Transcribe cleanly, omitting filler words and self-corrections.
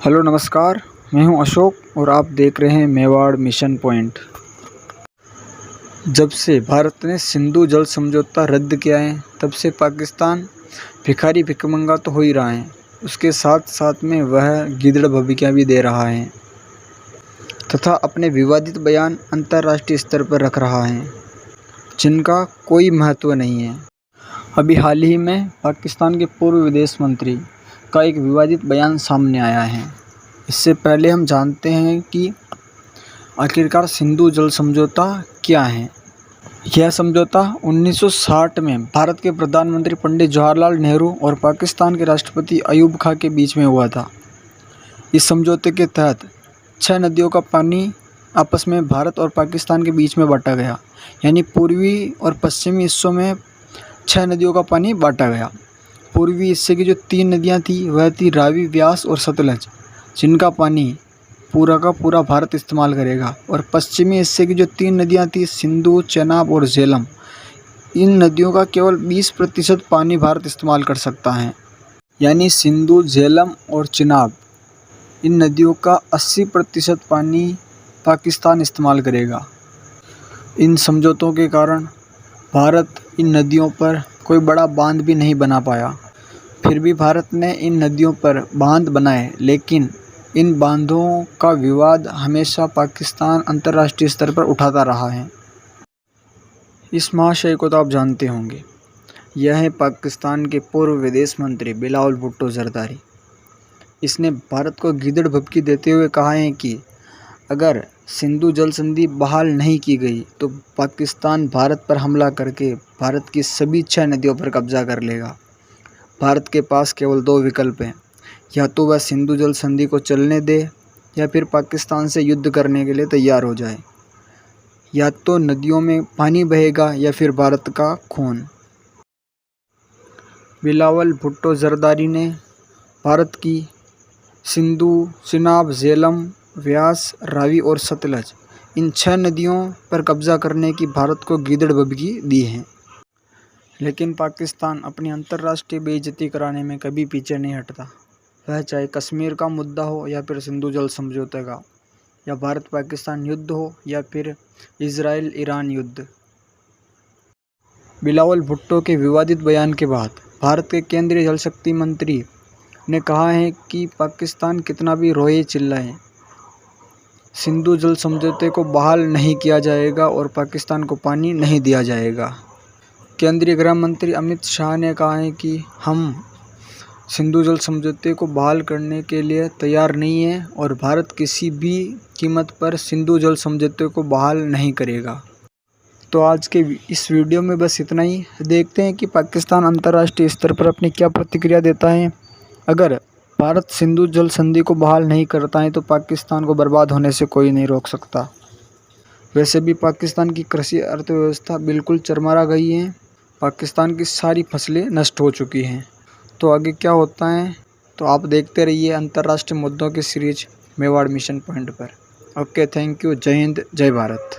Hello नमस्कार, मैं हूं अशोक और आप देख रहे हैं मेवाड़ मिशन पॉइंट। जब से भारत ने सिंधु जल समझौता रद्द किया है तब से पाकिस्तान भिखारी भिखमंगा तो हो ही रहा है, उसके साथ साथ में वह गिदड़ भभकियाँ भी दे रहा है तथा अपने विवादित बयान अंतर्राष्ट्रीय स्तर पर रख रहा है जिनका कोई महत्व नहीं है। अभी हाल ही में पाकिस्तान के पूर्व विदेश मंत्री का एक विवादित बयान सामने आया है। इससे पहले हम जानते हैं कि आखिरकार सिंधु जल समझौता क्या है। यह समझौता 1960 में भारत के प्रधानमंत्री पंडित जवाहरलाल नेहरू और पाकिस्तान के राष्ट्रपति अयूब खां के बीच में हुआ था। इस समझौते के तहत 6 नदियों का पानी आपस में भारत और पाकिस्तान के बीच में बांटा गया, यानी पूर्वी और पश्चिमी हिस्सों में 6 नदियों का पानी बांटा गया। पूर्वी हिस्से की जो 3 नदियां थी वह थी रावी, व्यास और सतलज, जिनका पानी पूरा का पूरा भारत इस्तेमाल करेगा। और पश्चिमी हिस्से की जो 3 नदियां थी सिंधु, चेनाब और झेलम, इन नदियों का केवल 20% पानी भारत इस्तेमाल कर सकता है। यानी सिंधु, झेलम और चिनाब, इन नदियों का 80% पानी पाकिस्तान इस्तेमाल करेगा। इन समझौतों के कारण भारत इन नदियों पर कोई बड़ा बांध भी नहीं बना पाया। फिर भी भारत ने इन नदियों पर बांध बनाए, लेकिन इन बांधों का विवाद हमेशा पाकिस्तान अंतर्राष्ट्रीय स्तर पर उठाता रहा है। इस महाशय को तो आप जानते होंगे, यह है पाकिस्तान के पूर्व विदेश मंत्री बिलावल भुट्टो जरदारी। इसने भारत को गिदड़ भभकी देते हुए कहा है कि अगर सिंधु जल संधि बहाल नहीं की गई तो पाकिस्तान भारत पर हमला करके भारत की सभी 6 नदियों पर कब्जा कर लेगा। भारत के पास केवल 2 विकल्प हैं, या तो वह सिंधु जल संधि को चलने दे या फिर पाकिस्तान से युद्ध करने के लिए तैयार हो जाए। या तो नदियों में पानी बहेगा या फिर भारत का खून। बिलावल भुट्टो जरदारी ने भारत की सिंधु, चिनाब, झेलम, व्यास, रावी और सतलज, इन 6 नदियों पर कब्जा करने की भारत को गिदड़ भभकी दी है। लेकिन पाकिस्तान अपनी अंतर्राष्ट्रीय बेइज्जती कराने में कभी पीछे नहीं हटता। वह चाहे कश्मीर का मुद्दा हो या फिर सिंधु जल समझौते का, या भारत पाकिस्तान युद्ध हो या फिर इजराइल ईरान युद्ध। बिलावल भुट्टो के विवादित बयान के बाद भारत के केंद्रीय जल शक्ति मंत्री ने कहा है कि पाकिस्तान कितना भी रोए चिल्लाए, सिंधु जल समझौते को बहाल नहीं किया जाएगा और पाकिस्तान को पानी नहीं दिया जाएगा। केंद्रीय गृह मंत्री अमित शाह ने कहा है कि हम सिंधु जल समझौते को बहाल करने के लिए तैयार नहीं हैं और भारत किसी भी कीमत पर सिंधु जल समझौते को बहाल नहीं करेगा। तो आज के इस वीडियो में बस इतना ही। देखते हैं कि पाकिस्तान अंतर्राष्ट्रीय स्तर पर अपनी क्या प्रतिक्रिया देता है। अगर भारत सिंधु जल संधि को बहाल नहीं करता है तो पाकिस्तान को बर्बाद होने से कोई नहीं रोक सकता। वैसे भी पाकिस्तान की कृषि अर्थव्यवस्था बिल्कुल चरमरा गई है। पाकिस्तान की सारी फसलें नष्ट हो चुकी हैं। तो आगे क्या होता है तो आप देखते रहिए अंतर्राष्ट्रीय मुद्दों की सीरीज मेवाड़ मिशन पॉइंट पर। Okay, thank you. जय हिंद, जय भारत।